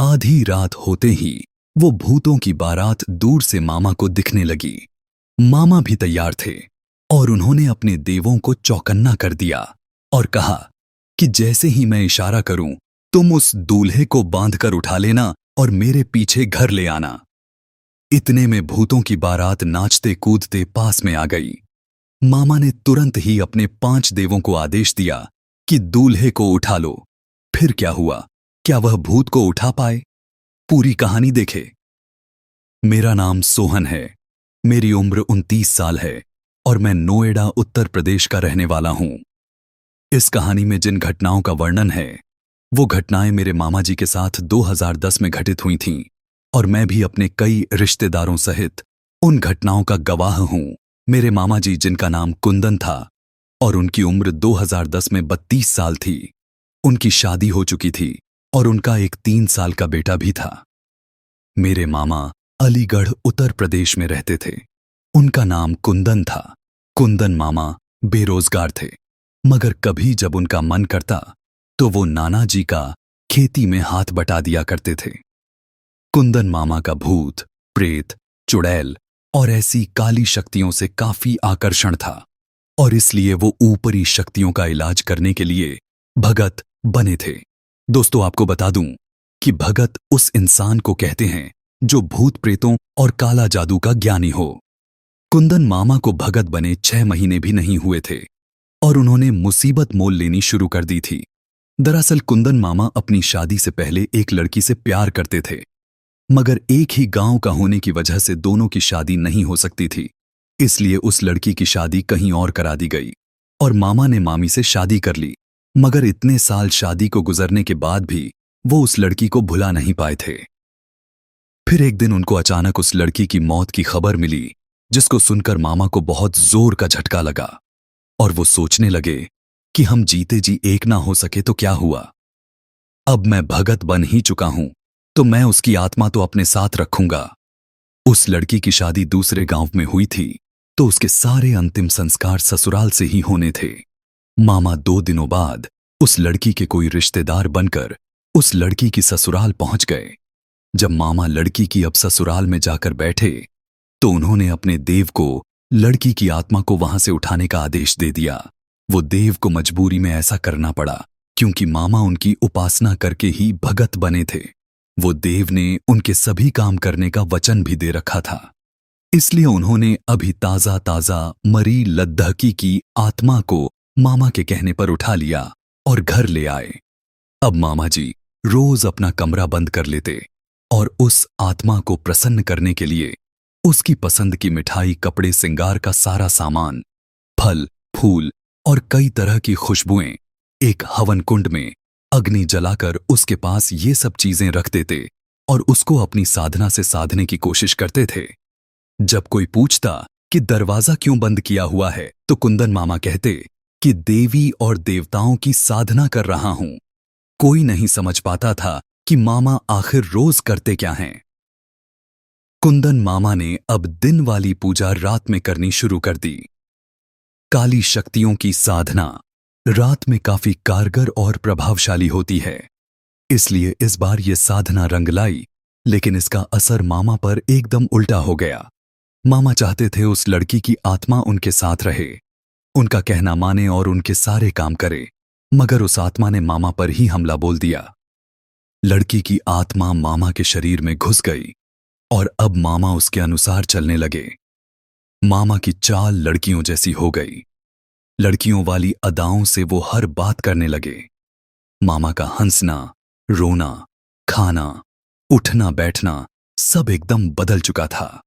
आधी रात होते ही वो भूतों की बारात दूर से मामा को दिखने लगी। मामा भी तैयार थे और उन्होंने अपने देवों को चौकन्ना कर दिया और कहा कि जैसे ही मैं इशारा करूं तुम उस दूल्हे को बांधकर उठा लेना और मेरे पीछे घर ले आना। इतने में भूतों की बारात नाचते कूदते पास में आ गई। मामा ने तुरंत ही अपने 5 देवों को आदेश दिया कि दूल्हे को उठा लो। फिर क्या हुआ? क्या वह भूत को उठा पाए? पूरी कहानी देखे। मेरा नाम सोहन है, मेरी उम्र 29 साल है और मैं नोएडा उत्तर प्रदेश का रहने वाला हूं। इस कहानी में जिन घटनाओं का वर्णन है वो घटनाएं मेरे मामा जी के साथ 2010 में घटित हुई थीं और मैं भी अपने कई रिश्तेदारों सहित उन घटनाओं का गवाह हूं। मेरे मामा जी जिनका नाम कुंदन था और उनकी उम्र 2010 में 32 साल थी, उनकी शादी हो चुकी थी और उनका एक 3 साल का बेटा भी था। मेरे मामा अलीगढ़ उत्तर प्रदेश में रहते थे। उनका नाम कुंदन था। कुंदन मामा बेरोजगार थे, मगर कभी जब उनका मन करता तो वो नाना जी का खेती में हाथ बटा दिया करते थे। कुंदन मामा का भूत, प्रेत, चुड़ैल और ऐसी काली शक्तियों से काफी आकर्षण था और इसलिए वो ऊपरी शक्तियों का इलाज करने के लिए भगत बने थे। दोस्तों, आपको बता दूं कि भगत उस इंसान को कहते हैं जो भूत प्रेतों और काला जादू का ज्ञानी हो। कुंदन मामा को भगत बने 6 महीने भी नहीं हुए थे और उन्होंने मुसीबत मोल लेनी शुरू कर दी थी। दरअसल कुंदन मामा अपनी शादी से पहले एक लड़की से प्यार करते थे, मगर एक ही गांव का होने की वजह से दोनों की शादी नहीं हो सकती थी। इसलिए उस लड़की की शादी कहीं और करा दी गई और मामा ने मामी से शादी कर ली। मगर इतने साल शादी को गुजरने के बाद भी वो उस लड़की को भुला नहीं पाए थे। फिर एक दिन उनको अचानक उस लड़की की मौत की खबर मिली, जिसको सुनकर मामा को बहुत जोर का झटका लगा और वो सोचने लगे कि हम जीते जी एक ना हो सके तो क्या हुआ। अब मैं भगत बन ही चुका हूं तो मैं उसकी आत्मा तो अपने साथ रखूंगा। उस लड़की की शादी दूसरे गांव में हुई थी तो उसके सारे अंतिम संस्कार ससुराल से ही होने थे। मामा 2 दिनों बाद उस लड़की के कोई रिश्तेदार बनकर उस लड़की की ससुराल पहुंच गए। जब मामा लड़की की अब ससुराल में जाकर बैठे तो उन्होंने अपने देव को लड़की की आत्मा को वहां से उठाने का आदेश दे दिया। वो देव को मजबूरी में ऐसा करना पड़ा क्योंकि मामा उनकी उपासना करके ही भगत बने थे। वो देव ने उनके सभी काम करने का वचन भी दे रखा था, इसलिए उन्होंने अभी ताजा ताजा मरी लद्दाकी की आत्मा को मामा के कहने पर उठा लिया और घर ले आए। अब मामा जी रोज अपना कमरा बंद कर लेते और उस आत्मा को प्रसन्न करने के लिए उसकी पसंद की मिठाई, कपड़े, सिंगार का सारा सामान, फल, फूल और कई तरह की खुशबुएं एक हवन कुंड में अग्नि जलाकर उसके पास ये सब चीजें रख देते और उसको अपनी साधना से साधने की कोशिश करते थे। जब कोई पूछता कि दरवाजा क्यों बंद किया हुआ है तो कुंदन मामा कहते कि देवी और देवताओं की साधना कर रहा हूं। कोई नहीं समझ पाता था कि मामा आखिर रोज करते क्या हैं। कुंदन मामा ने अब दिन वाली पूजा रात में करनी शुरू कर दी। काली शक्तियों की साधना रात में काफी कारगर और प्रभावशाली होती है, इसलिए इस बार ये साधना रंग लाई, लेकिन इसका असर मामा पर एकदम उल्टा हो गया। मामा चाहते थे उस लड़की की आत्मा उनके साथ रहे, उनका कहना माने और उनके सारे काम करे, मगर उस आत्मा ने मामा पर ही हमला बोल दिया। लड़की की आत्मा मामा के शरीर में घुस गई और अब मामा उसके अनुसार चलने लगे। मामा की चाल लड़कियों जैसी हो गई। लड़कियों वाली अदाओं से वो हर बात करने लगे। मामा का हंसना, रोना, खाना, उठना बैठना सब एकदम बदल चुका था,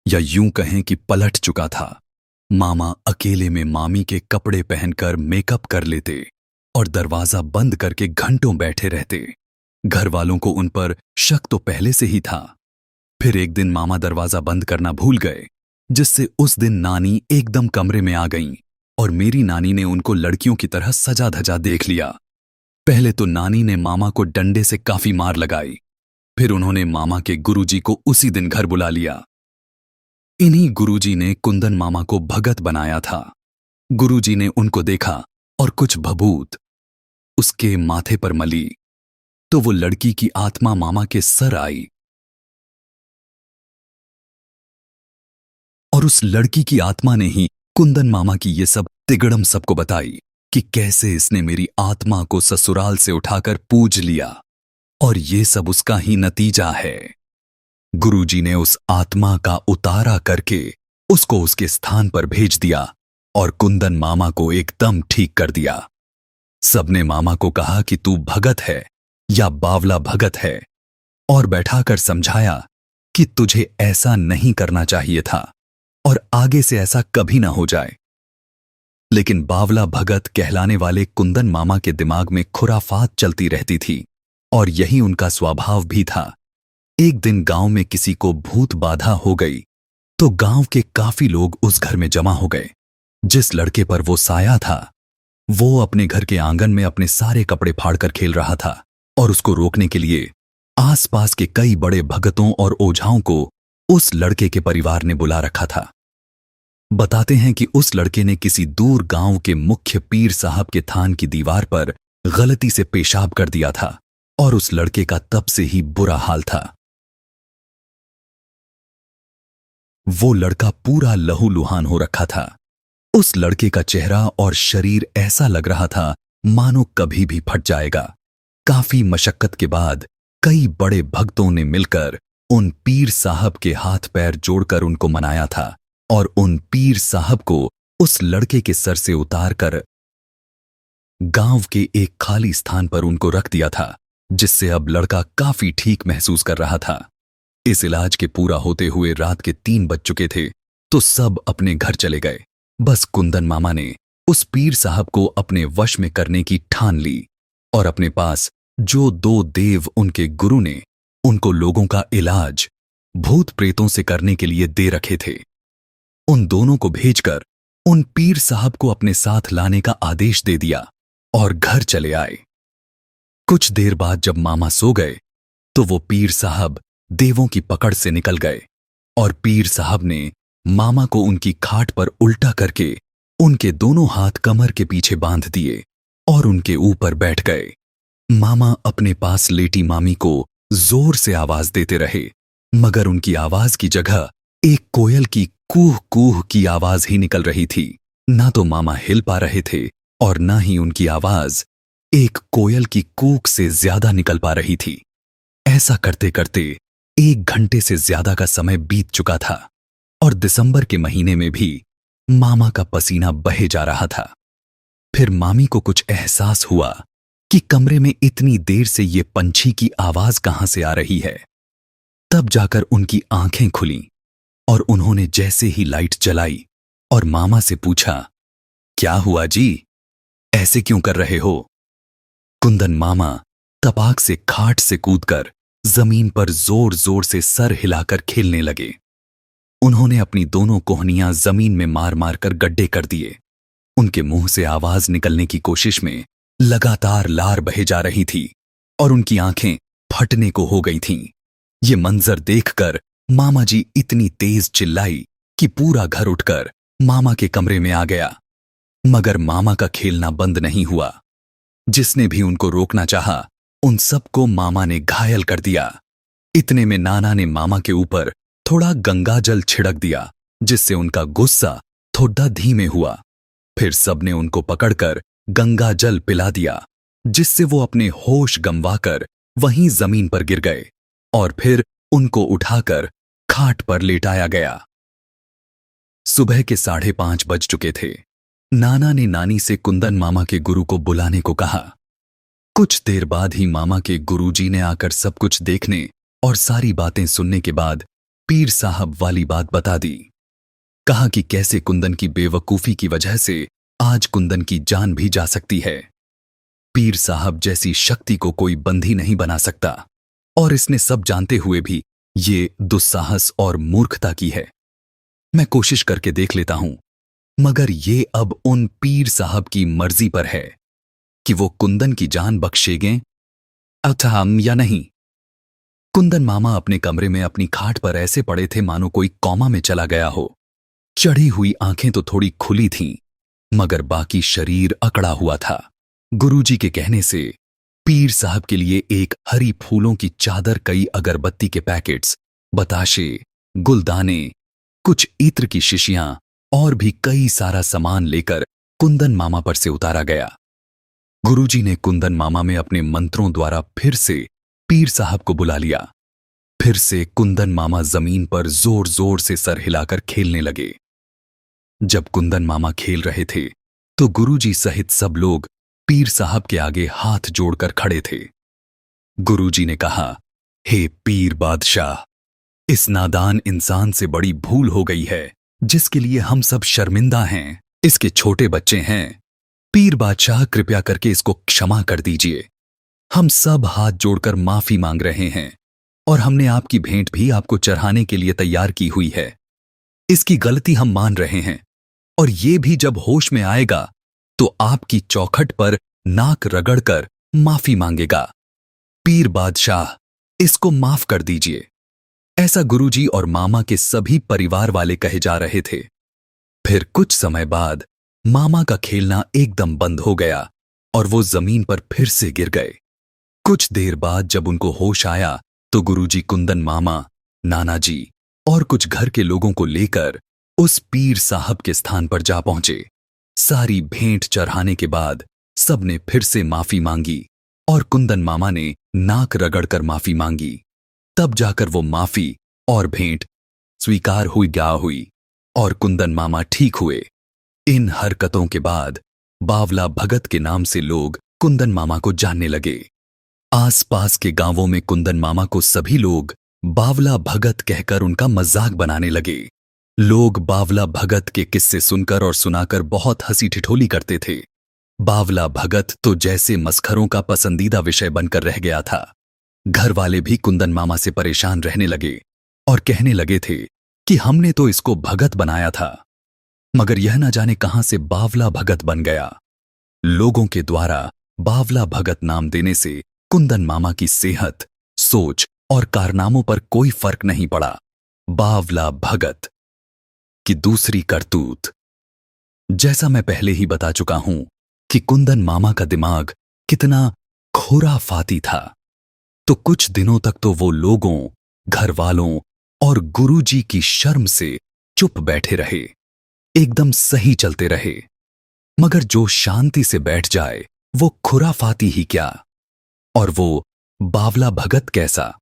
या यूं कहें कि पलट चुका था। मामा अकेले में मामी के कपड़े पहनकर मेकअप कर लेते और दरवाजा बंद करके घंटों बैठे रहते। घर वालों को उन पर शक तो पहले से ही था। फिर एक दिन मामा दरवाजा बंद करना भूल गए, जिससे उस दिन नानी एकदम कमरे में आ गईं और मेरी नानी ने उनको लड़कियों की तरह सजा धजा देख लिया। पहले तो नानी ने मामा को डंडे से काफी मार लगाई, फिर उन्होंने मामा के गुरुजी को उसी दिन घर बुला लिया। इन्हीं गुरुजी ने कुंदन मामा को भगत बनाया था। गुरुजी ने उनको देखा और कुछ भभूत उसके माथे पर मली। तो वो लड़की की आत्मा मामा के सर आई और उस लड़की की आत्मा ने ही कुंदन मामा की ये सब तिगड़म सबको बताई कि कैसे इसने मेरी आत्मा को ससुराल से उठाकर पूज लिया और ये सब उसका ही नतीजा है। गुरुजी ने उस आत्मा का उतारा करके उसको उसके स्थान पर भेज दिया और कुंदन मामा को एकदम ठीक कर दिया। सबने मामा को कहा कि तू भगत है या बावला भगत है और बैठाकर समझाया कि तुझे ऐसा नहीं करना चाहिए था और आगे से ऐसा कभी ना हो जाए। लेकिन बावला भगत कहलाने वाले कुंदन मामा के दिमाग में खुराफात चलती रहती थी और यही उनका स्वभाव भी था। एक दिन गांव में किसी को भूत बाधा हो गई तो गांव के काफी लोग उस घर में जमा हो गए। जिस लड़के पर वो साया था वो अपने घर के आंगन में अपने सारे कपड़े फाड़कर खेल रहा था और उसको रोकने के लिए आसपास के कई बड़े भगतों और ओझाओं को उस लड़के के परिवार ने बुला रखा था। बताते हैं कि उस लड़के ने किसी दूर गांव के मुख्य पीर साहब के थान की दीवार पर गलती से पेशाब कर दिया था और उस लड़के का तब से ही बुरा हाल था। वो लड़का पूरा लहूलुहान हो रखा था। उस लड़के का चेहरा और शरीर ऐसा लग रहा था मानो कभी भी फट जाएगा। काफी मशक्कत के बाद कई बड़े भक्तों ने मिलकर उन पीर साहब के हाथ पैर जोड़कर उनको मनाया था और उन पीर साहब को उस लड़के के सर से उतारकर गांव के एक खाली स्थान पर उनको रख दिया था, जिससे अब लड़का काफी ठीक महसूस कर रहा था। इस इलाज के पूरा होते हुए रात के 3 बज चुके थे तो सब अपने घर चले गए। बस कुंदन मामा ने उस पीर साहब को अपने वश में करने की ठान ली और अपने पास जो 2 देव उनके गुरु ने उनको लोगों का इलाज भूत प्रेतों से करने के लिए दे रखे थे, उन दोनों को भेजकर उन पीर साहब को अपने साथ लाने का आदेश दे दिया और घर चले आए। कुछ देर बाद जब मामा सो गए तो वो पीर साहब देवों की पकड़ से निकल गए और पीर साहब ने मामा को उनकी खाट पर उल्टा करके उनके दोनों हाथ कमर के पीछे बांध दिए और उनके ऊपर बैठ गए। मामा अपने पास लेटी मामी को जोर से आवाज देते रहे, मगर उनकी आवाज की जगह एक कोयल की कूह कूह की आवाज ही निकल रही थी। ना तो मामा हिल पा रहे थे और ना ही उनकी आवाज एक कोयल की कूक से ज्यादा निकल पा रही थी। ऐसा करते करते 1 घंटे से ज्यादा का समय बीत चुका था और दिसंबर के महीने में भी मामा का पसीना बहे जा रहा था। फिर मामी को कुछ एहसास हुआ कि कमरे में इतनी देर से ये पंछी की आवाज कहां से आ रही है। तब जाकर उनकी आंखें खुलीं और उन्होंने जैसे ही लाइट जलाई और मामा से पूछा, क्या हुआ जी, ऐसे क्यों कर रहे हो? कुंदन मामा तपाक से खाट से कूदकर जमीन पर जोर जोर से सर हिलाकर खेलने लगे। उन्होंने अपनी दोनों कोहनियां जमीन में मार मार कर गड्ढे कर दिए। उनके मुंह से आवाज निकलने की कोशिश में लगातार लार बहे जा रही थी और उनकी आंखें फटने को हो गई थीं। ये मंजर देखकर मामा जी इतनी तेज चिल्लाई कि पूरा घर उठकर मामा के कमरे में आ गया, मगर मामा का खेलना बंद नहीं हुआ। जिसने भी उनको रोकना चाहा उन सबको मामा ने घायल कर दिया। इतने में नाना ने मामा के ऊपर थोड़ा गंगाजल छिड़क दिया, जिससे उनका गुस्सा थोड़ा धीमे हुआ। फिर सबने उनको पकड़कर गंगाजल पिला दिया, जिससे वो अपने होश गंवाकर वहीं जमीन पर गिर गए और फिर उनको उठाकर खाट पर लेटाया गया। सुबह के 5:30 बज चुके थे। नाना ने नानी से कुंदन मामा के गुरु को बुलाने को कहा। कुछ देर बाद ही मामा के गुरुजी ने आकर सब कुछ देखने और सारी बातें सुनने के बाद पीर साहब वाली बात बता दी। कहा कि कैसे कुंदन की बेवकूफी की वजह से आज कुंदन की जान भी जा सकती है। पीर साहब जैसी शक्ति को कोई बंधी नहीं बना सकता और इसने सब जानते हुए भी ये दुस्साहस और मूर्खता की है। मैं कोशिश करके देख लेता हूं, मगर ये अब उन पीर साहब की मर्जी पर है कि वो कुंदन की जान बख्शेंगे अथवा या नहीं। कुंदन मामा अपने कमरे में अपनी खाट पर ऐसे पड़े थे मानो कोई कौमा में चला गया हो। चढ़ी हुई आंखें तो थोड़ी खुली थीं, मगर बाकी शरीर अकड़ा हुआ था। गुरुजी के कहने से पीर साहब के लिए एक हरी फूलों की चादर, कई अगरबत्ती के पैकेट्स, बताशे, गुलदाने, कुछ इत्र की शीशियां और भी कई सारा सामान लेकर कुंदन मामा पर से उतारा गया। गुरुजी ने कुंदन मामा में अपने मंत्रों द्वारा फिर से पीर साहब को बुला लिया। फिर से कुंदन मामा जमीन पर जोर जोर से सर हिलाकर खेलने लगे। जब कुंदन मामा खेल रहे थे तो गुरुजी सहित सब लोग पीर साहब के आगे हाथ जोड़कर खड़े थे। गुरुजी ने कहा, हे पीर बादशाह, इस नादान इंसान से बड़ी भूल हो गई है जिसके लिए हम सब शर्मिंदा हैं। इसके छोटे बच्चे हैं। पीर बादशाह, कृपया करके इसको क्षमा कर दीजिए। हम सब हाथ जोड़कर माफी मांग रहे हैं और हमने आपकी भेंट भी आपको चढ़ाने के लिए तैयार की हुई है। इसकी गलती हम मान रहे हैं और ये भी जब होश में आएगा तो आपकी चौखट पर नाक रगड़कर माफी मांगेगा। पीर बादशाह, इसको माफ कर दीजिए। ऐसा गुरुजी और मामा के सभी परिवार वाले कहे जा रहे थे। फिर कुछ समय बाद मामा का खेलना एकदम बंद हो गया और वो जमीन पर फिर से गिर गए। कुछ देर बाद जब उनको होश आया तो गुरुजी कुंदन मामा, नाना जी और कुछ घर के लोगों को लेकर उस पीर साहब के स्थान पर जा पहुंचे। सारी भेंट चढ़ाने के बाद सबने फिर से माफी मांगी और कुंदन मामा ने नाक रगड़कर माफी मांगी। तब जाकर वो माफी और भेंट स्वीकार हुई और कुंदन मामा ठीक हुए। इन हरकतों के बाद बावला भगत के नाम से लोग कुंदन मामा को जानने लगे। आसपास के गांवों में कुंदन मामा को सभी लोग बावला भगत कहकर उनका मजाक बनाने लगे। लोग बावला भगत के किस्से सुनकर और सुनाकर बहुत हंसी ठिठोली करते थे। बावला भगत तो जैसे मस्खरों का पसंदीदा विषय बनकर रह गया था। घर वाले भी कुंदन मामा से परेशान रहने लगे और कहने लगे थे कि हमने तो इसको भगत बनाया था, मगर यह न जाने कहां से बावला भगत बन गया। लोगों के द्वारा बावला भगत नाम देने से कुंदन मामा की सेहत, सोच और कारनामों पर कोई फर्क नहीं पड़ा। बावला भगत की दूसरी करतूत। जैसा मैं पहले ही बता चुका हूं कि कुंदन मामा का दिमाग कितना खुराफाती था, तो कुछ दिनों तक तो वो लोगों, घर वालों और गुरुजी की शर्म से चुप बैठे रहे, एकदम सही चलते रहे। मगर जो शांति से बैठ जाए वो खुराफाती ही क्या, और वो बावला भगत कैसा।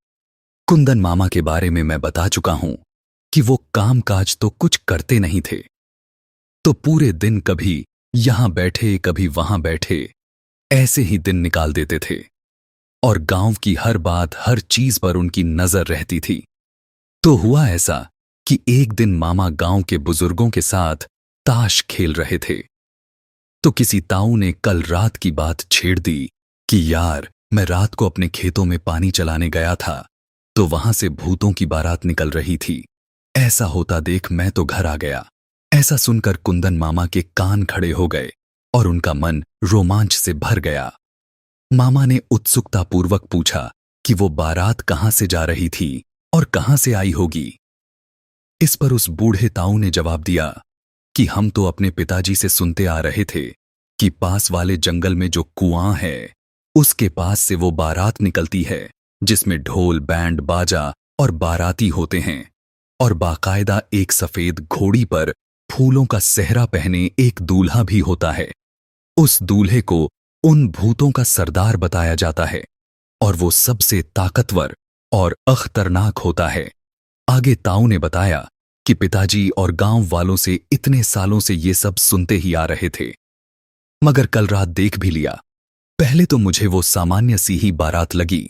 कुंदन मामा के बारे में मैं बता चुका हूं कि वो कामकाज तो कुछ करते नहीं थे, तो पूरे दिन कभी यहां बैठे कभी वहां बैठे ऐसे ही दिन निकाल देते थे और गांव की हर बात, हर चीज पर उनकी नजर रहती थी। तो हुआ ऐसा कि एक दिन मामा गांव के बुजुर्गों के साथ ताश खेल रहे थे, तो किसी ताऊ ने कल रात की बात छेड़ दी कि यार, मैं रात को अपने खेतों में पानी चलाने गया था तो वहां से भूतों की बारात निकल रही थी। ऐसा होता देख मैं तो घर आ गया। ऐसा सुनकर कुंदन मामा के कान खड़े हो गए और उनका मन रोमांच से भर गया। मामा ने उत्सुकतापूर्वक पूछा कि वो बारात कहां से जा रही थी और कहां से आई होगी। इस पर उस बूढ़े ताऊ ने जवाब दिया कि हम तो अपने पिताजी से सुनते आ रहे थे कि पास वाले जंगल में जो कुआं है उसके पास से वो बारात निकलती है, जिसमें ढोल, बैंड बाजा और बाराती होते हैं और बाकायदा एक सफेद घोड़ी पर फूलों का सेहरा पहने एक दूल्हा भी होता है। उस दूल्हे को उन भूतों का सरदार बताया जाता है और वो सबसे ताकतवर और अखतरनाक होता है। आगे ताऊ ने बताया कि पिताजी और गांव वालों से इतने सालों से ये सब सुनते ही आ रहे थे, मगर कल रात देख भी लिया। पहले तो मुझे वो सामान्य सी ही बारात लगी,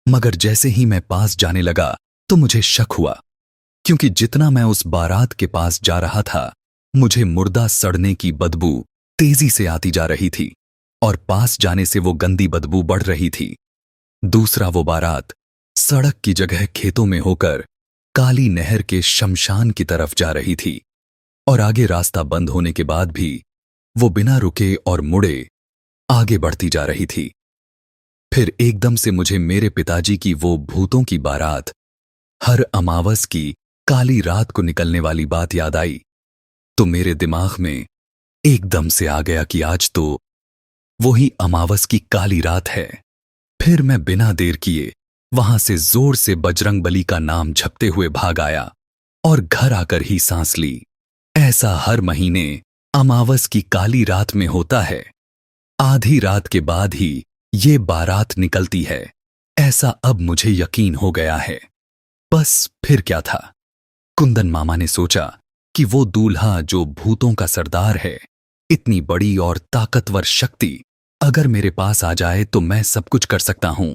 मगर जैसे ही मैं पास जाने लगा तो मुझे शक हुआ, क्योंकि जितना मैं उस बारात के पास जा रहा था मुझे मुर्दा सड़ने की बदबू तेजी से आती जा रही थी और पास जाने से वो गंदी बदबू बढ़ रही थी। दूसरा, वो बारात सड़क की जगह खेतों में होकर काली नहर के शमशान की तरफ जा रही थी और आगे रास्ता बंद होने के बाद भी वो बिना रुके और मुड़े आगे बढ़ती जा रही थी। फिर एकदम से मुझे मेरे पिताजी की वो भूतों की बारात हर अमावस की काली रात को निकलने वाली बात याद आई, तो मेरे दिमाग में एकदम से आ गया कि आज तो वही अमावस की काली रात है। फिर मैं बिना देर किए वहां से जोर से बजरंगबली का नाम जपते हुए भाग आया और घर आकर ही सांस ली। ऐसा हर महीने अमावस की काली रात में होता है। आधी रात के बाद ही ये बारात निकलती है, ऐसा अब मुझे यकीन हो गया है। बस फिर क्या था। कुंदन मामा ने सोचा कि वो दूल्हा जो भूतों का सरदार है, इतनी बड़ी और ताकतवर शक्ति अगर मेरे पास आ जाए तो मैं सब कुछ कर सकता हूं।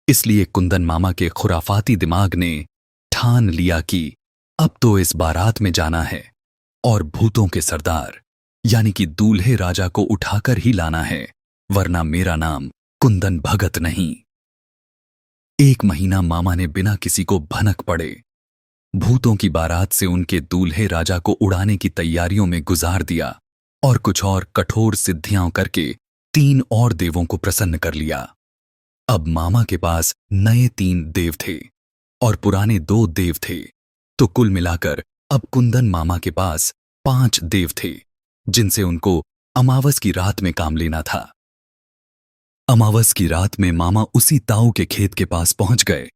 इसलिए कुंदन मामा के खुराफाती दिमाग ने ठान लिया कि अब तो इस बारात में जाना है और भूतों के सरदार यानी कि दूल्हे राजा को उठाकर ही लाना है, वरना मेरा नाम कुंदन भगत नहीं। 1 महीना मामा ने बिना किसी को भनक पड़े भूतों की बारात से उनके दूल्हे राजा को उड़ाने की तैयारियों में गुजार दिया और कुछ और कठोर सिद्धियां करके 3 और देवों को प्रसन्न कर लिया। अब मामा के पास नए 3 देव थे और पुराने 2 देव थे, तो कुल मिलाकर अब कुंदन मामा के पास 5 देव थे जिनसे उनको अमावस की रात में काम लेना था। अमावस की रात में मामा उसी ताऊ के खेत के पास पहुंच गए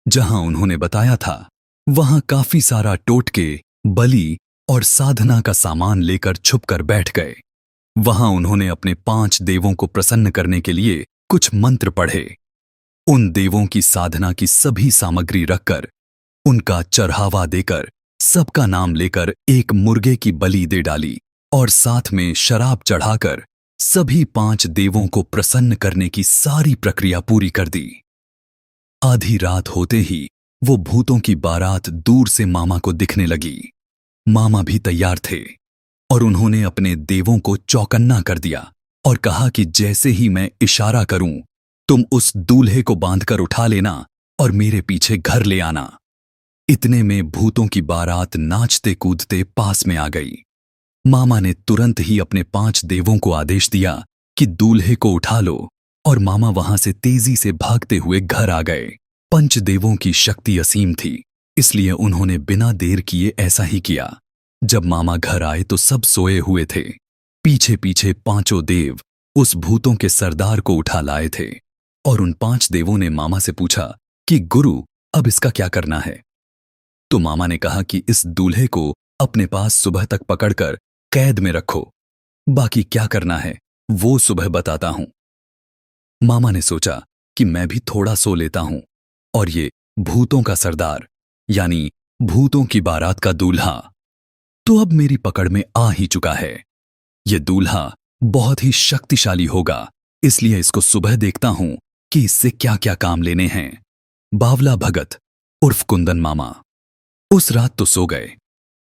जहां उन्होंने बताया था। वहां काफी सारा टोटके, बलि और साधना का सामान लेकर छुपकर बैठ गए। वहां उन्होंने अपने 5 देवों को प्रसन्न करने के लिए कुछ मंत्र पढ़े। उन देवों की साधना की सभी सामग्री रखकर, उनका चढ़ावा देकर, सबका नाम लेकर एक मुर्गे की बलि दे डाली और साथ में शराब चढ़ाकर सभी 5 देवों को प्रसन्न करने की सारी प्रक्रिया पूरी कर दी। आधी रात होते ही वो भूतों की बारात दूर से मामा को दिखने लगी। मामा भी तैयार थे और उन्होंने अपने देवों को चौकन्ना कर दिया और कहा कि जैसे ही मैं इशारा करूं, तुम उस दूल्हे को बांधकर उठा लेना और मेरे पीछे घर ले आना। इतने में भूतों की बारात नाचते कूदते पास में आ गई। मामा ने तुरंत ही अपने 5 देवों को आदेश दिया कि दूल्हे को उठा लो और मामा वहां से तेजी से भागते हुए घर आ गए। पंचदेवों की शक्ति असीम थी, इसलिए उन्होंने बिना देर किए ऐसा ही किया। जब मामा घर आए तो सब सोए हुए थे। पीछे पीछे 5 देव उस भूतों के सरदार को उठा लाए थे और उन 5 देवों ने मामा से पूछा कि गुरु, अब इसका क्या करना है। तो मामा ने कहा कि इस दूल्हे को अपने पास सुबह तक पकड़कर कैद में रखो, बाकी क्या करना है वो सुबह बताता हूं। मामा ने सोचा कि मैं भी थोड़ा सो लेता हूं और ये भूतों का सरदार यानी भूतों की बारात का दूल्हा तो अब मेरी पकड़ में आ ही चुका है। ये दूल्हा बहुत ही शक्तिशाली होगा, इसलिए इसको सुबह देखता हूं कि इससे क्या क्या काम लेने हैं। बावला भगत उर्फ कुंदन मामा उस रात तो सो गए,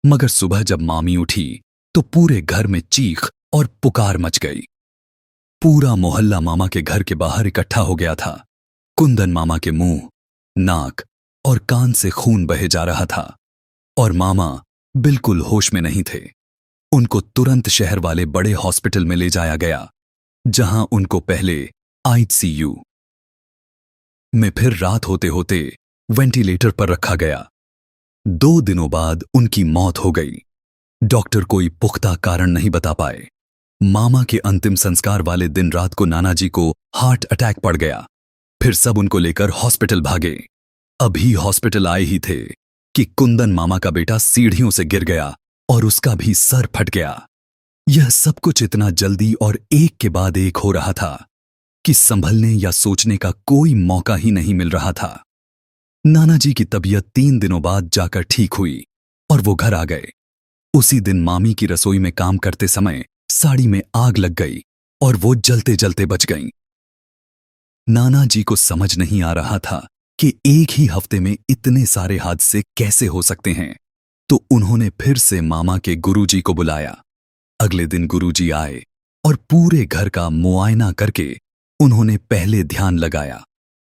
मगर सुबह जब मामी उठी तो पूरे घर में चीख और पुकार मच गई। पूरा मोहल्ला मामा के घर के बाहर इकट्ठा हो गया था। कुंदन मामा के मुंह, नाक और कान से खून बहे जा रहा था और मामा बिल्कुल होश में नहीं थे। उनको तुरंत शहर वाले बड़े हॉस्पिटल में ले जाया गया, जहां उनको पहले आईसीयू में फिर रात होते होते वेंटिलेटर पर रखा गया। 2 दिनों बाद उनकी मौत हो गई। डॉक्टर कोई पुख्ता कारण नहीं बता पाए। मामा के अंतिम संस्कार वाले दिन रात को नाना जी को हार्ट अटैक पड़ गया। फिर सब उनको लेकर हॉस्पिटल भागे। अभी हॉस्पिटल आए ही थे कि कुंदन मामा का बेटा सीढ़ियों से गिर गया और उसका भी सर फट गया। यह सब कुछ इतना जल्दी और एक के बाद एक हो रहा था कि संभलने या सोचने का कोई मौका ही नहीं मिल रहा था। नाना जी की तबीयत 3 दिनों बाद जाकर ठीक हुई और वो घर आ गए। उसी दिन मामी की रसोई में काम करते समय साड़ी में आग लग गई और वो जलते जलते बच गईं। नाना जी को समझ नहीं आ रहा था कि एक ही हफ्ते में इतने सारे हादसे कैसे हो सकते हैं, तो उन्होंने फिर से मामा के गुरुजी को बुलाया। अगले दिन गुरुजी आए और पूरे घर का मुआयना करके उन्होंने पहले ध्यान लगाया,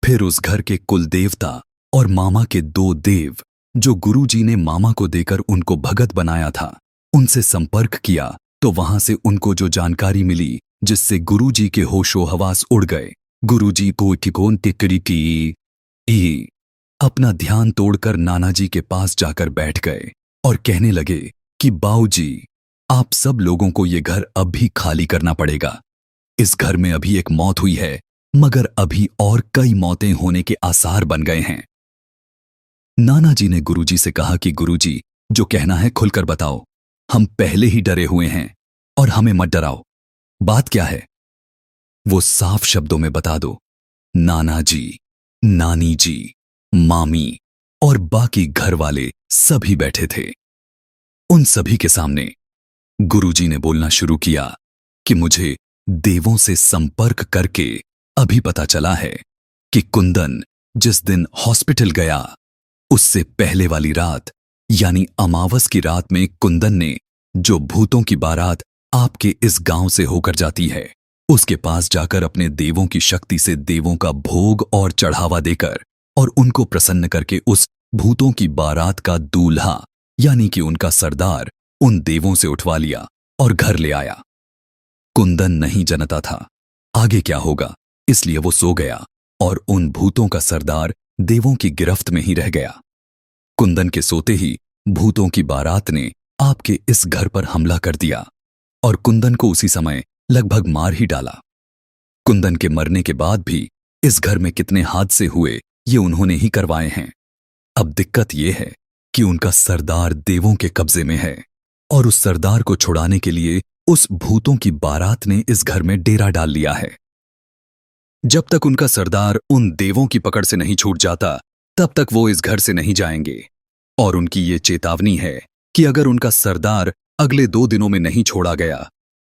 फिर उस घर के कुल देवता और मामा के 2 देव जो गुरुजी ने मामा को देकर उनको भगत बनाया था, उनसे संपर्क किया तो वहां से उनको जो जानकारी मिली जिससे गुरुजी के होशो हवास उड़ गए। गुरुजी को ठिकोन टिकड़ी अपना ध्यान तोड़कर नाना जी के पास जाकर बैठ गए और कहने लगे कि बाऊजी, आप सब लोगों को ये घर अब भी खाली करना पड़ेगा। इस घर में अभी एक मौत हुई है मगर अभी और कई मौतें होने के आसार बन गए हैं। नाना जी ने गुरुजी से कहा कि गुरुजी, जो कहना है खुलकर बताओ। हम पहले ही डरे हुए हैं और हमें मत डराओ। बात क्या है? वो साफ शब्दों में बता दो। नाना जी, नानी जी, मामी और बाकी घर वाले सभी बैठे थे। उन सभी के सामने गुरुजी ने बोलना शुरू किया कि मुझे देवों से संपर्क करके अभी पता चला है कि कुंदन जिस दिन हॉस्पिटल गया, उससे पहले वाली रात यानी अमावस की रात में कुंदन ने जो भूतों की बारात आपके इस गांव से होकर जाती है, उसके पास जाकर अपने देवों की शक्ति से देवों का भोग और चढ़ावा देकर और उनको प्रसन्न करके उस भूतों की बारात का दूल्हा यानी कि उनका सरदार उन देवों से उठवा लिया और घर ले आया। कुंदन नहीं जानता था आगे क्या होगा, इसलिए वो सो गया और उन भूतों का सरदार देवों की गिरफ्त में ही रह गया। कुंदन के सोते ही भूतों की बारात ने आपके इस घर पर हमला कर दिया और कुंदन को उसी समय लगभग मार ही डाला। कुंदन के मरने के बाद भी इस घर में कितने हादसे हुए ये उन्होंने ही करवाए हैं। अब दिक्कत ये है कि उनका सरदार देवों के कब्जे में है और उस सरदार को छुड़ाने के लिए उस भूतों की बारात ने इस घर में डेरा डाल लिया है। जब तक उनका सरदार उन देवों की पकड़ से नहीं छूट जाता, तब तक वो इस घर से नहीं जाएंगे। और उनकी ये चेतावनी है कि अगर उनका सरदार अगले 2 दिनों में नहीं छोड़ा गया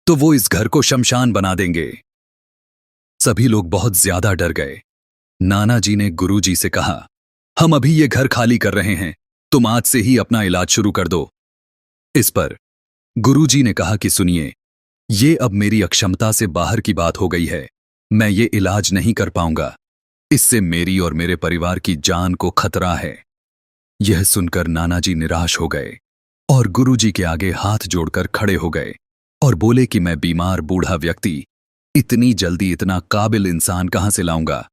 तो वो इस घर को शमशान बना देंगे। सभी लोग बहुत ज्यादा डर गए। नाना जी ने गुरुजी से कहा, हम अभी ये घर खाली कर रहे हैं, तुम आज से ही अपना इलाज शुरू कर दो। इस पर गुरुजी ने कहा कि सुनिए, ये अब मेरी अक्षमता से बाहर की बात हो गई है, मैं ये इलाज नहीं कर पाऊंगा। इससे मेरी और मेरे परिवार की जान को खतरा है। यह सुनकर नाना जी निराश हो गए और गुरुजी के आगे हाथ जोड़कर खड़े हो गए और बोले कि मैं बीमार बूढ़ा व्यक्ति इतनी जल्दी इतना काबिल इंसान कहां से लाऊंगा?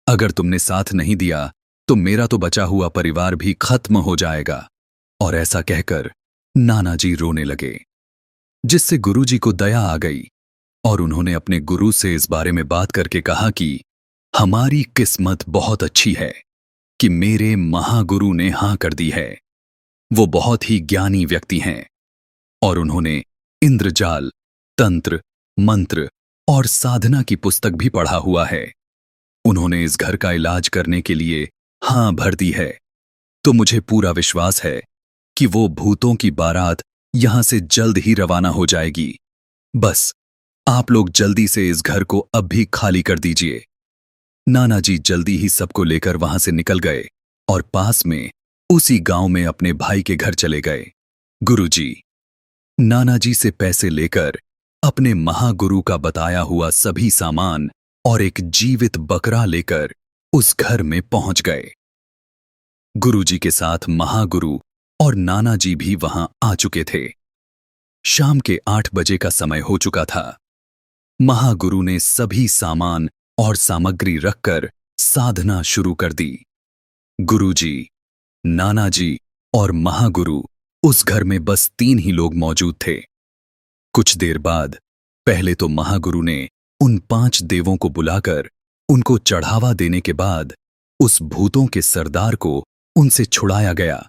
अगर तुमने साथ नहीं दिया तो मेरा तो बचा हुआ परिवार भी खत्म हो जाएगा। और ऐसा कहकर नाना जी रोने लगे, जिससे गुरुजी को दया आ गई और उन्होंने अपने गुरु से इस बारे में बात करके कहा कि हमारी किस्मत बहुत अच्छी है कि मेरे महागुरु ने हां कर दी है। वो बहुत ही ज्ञानी व्यक्ति हैं और उन्होंने इंद्रजाल, तंत्र, मंत्र और साधना की पुस्तक भी पढ़ा हुआ है। उन्होंने इस घर का इलाज करने के लिए हां भर दी है, तो मुझे पूरा विश्वास है कि वो भूतों की बारात यहां से जल्द ही रवाना हो जाएगी। बस आप लोग जल्दी से इस घर को अब भी खाली कर दीजिए। नाना जी जल्दी ही सबको लेकर वहां से निकल गए और पास में उसी गांव में अपने भाई के घर चले गए। गुरुजी नाना जी से पैसे लेकर अपने महागुरु का बताया हुआ सभी सामान और एक जीवित बकरा लेकर उस घर में पहुंच गए। गुरुजी के साथ महागुरु और नाना जी भी वहां आ चुके थे। शाम के 8 बजे का समय हो चुका था। महागुरु ने सभी सामान और सामग्री रखकर साधना शुरू कर दी। गुरुजी, नाना जी और महागुरु उस घर में बस 3 ही लोग मौजूद थे। कुछ देर बाद पहले तो महागुरु ने उन 5 देवों को बुलाकर उनको चढ़ावा देने के बाद उस भूतों के सरदार को उनसे छुड़ाया गया।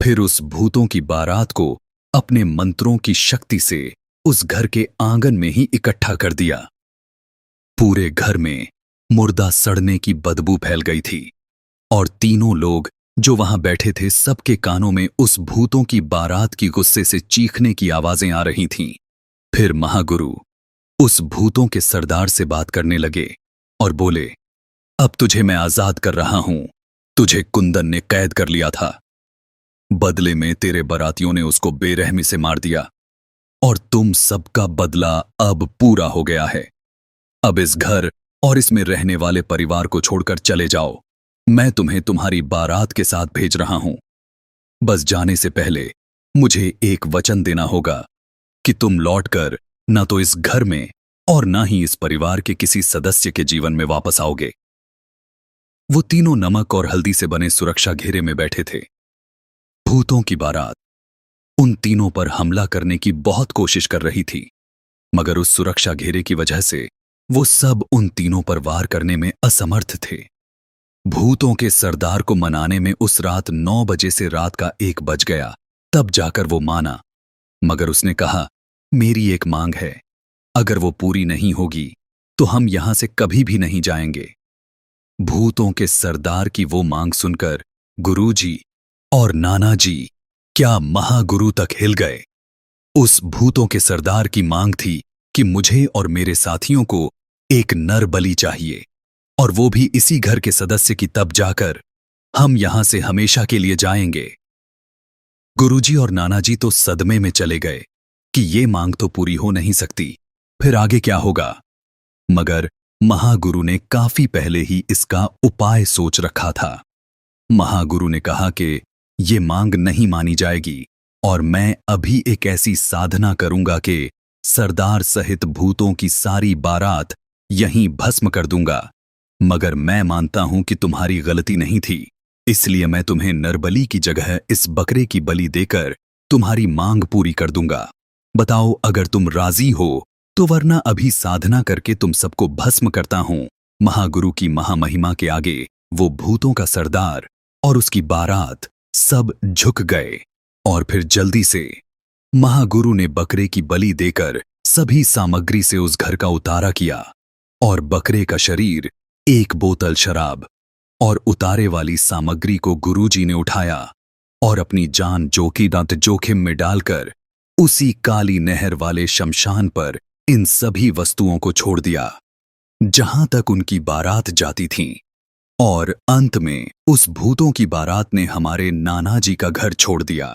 फिर उस भूतों की बारात को अपने मंत्रों की शक्ति से उस घर के आंगन में ही इकट्ठा कर दिया। पूरे घर में मुर्दा सड़ने की बदबू फैल गई थी और तीनों लोग जो वहां बैठे थे सबके कानों में उस भूतों की बारात की गुस्से से चीखने की आवाजें आ रही थीं। फिर महागुरु उस भूतों के सरदार से बात करने लगे और बोले, अब तुझे मैं आजाद कर रहा हूं। तुझे कुंदन ने कैद कर लिया था। बदले में तेरे बारातियों ने उसको बेरहमी से मार दिया और तुम सबका बदला अब पूरा हो गया है। अब इस घर और इसमें रहने वाले परिवार को छोड़कर चले जाओ। मैं तुम्हें तुम्हारी बारात के साथ भेज रहा हूं। बस जाने से पहले मुझे एक वचन देना होगा कि तुम लौटकर न तो इस घर में और न ही इस परिवार के किसी सदस्य के जीवन में वापस आओगे। वो तीनों नमक और हल्दी से बने सुरक्षा घेरे में बैठे थे। भूतों की बारात उन तीनों पर हमला करने की बहुत कोशिश कर रही थी, मगर उस सुरक्षा घेरे की वजह से वो सब उन तीनों पर वार करने में असमर्थ थे। भूतों के सरदार को मनाने में उस रात 9 बजे से रात का 1 बज गया, तब जाकर वो माना। मगर उसने कहा, मेरी एक मांग है, अगर वो पूरी नहीं होगी तो हम यहां से कभी भी नहीं जाएंगे। भूतों के सरदार की वो मांग सुनकर गुरुजी और नाना जी क्या महागुरु तक हिल गए। उस भूतों के सरदार की मांग थी कि मुझे और मेरे साथियों को एक नर बलि चाहिए, और वो भी इसी घर के सदस्य की, तब जाकर हम यहां से हमेशा के लिए जाएंगे। गुरुजी और नानाजी तो सदमे में चले गए कि ये मांग तो पूरी हो नहीं सकती, फिर आगे क्या होगा। मगर महागुरु ने काफी पहले ही इसका उपाय सोच रखा था। महागुरु ने कहा कि ये मांग नहीं मानी जाएगी, और मैं अभी एक ऐसी साधना करूंगा कि सरदार सहित भूतों की सारी बारात यहीं भस्म कर दूंगा। मगर मैं मानता हूं कि तुम्हारी गलती नहीं थी, इसलिए मैं तुम्हें नरबली की जगह इस बकरे की बलि देकर तुम्हारी मांग पूरी कर दूंगा। बताओ अगर तुम राजी हो तो, वरना अभी साधना करके तुम सबको भस्म करता हूं। महागुरु की महामहिमा के आगे वो भूतों का सरदार और उसकी बारात सब झुक गए, और फिर जल्दी से महागुरु ने बकरे की बलि देकर सभी सामग्री से उस घर का उतारा किया, और बकरे का शरीर, 1 बोतल शराब और उतारे वाली सामग्री को गुरुजी ने उठाया और अपनी जान जोखिम में डालकर उसी काली नहर वाले शमशान पर इन सभी वस्तुओं को छोड़ दिया, जहां तक उनकी बारात जाती थी। और अंत में उस भूतों की बारात ने हमारे नाना जी का घर छोड़ दिया।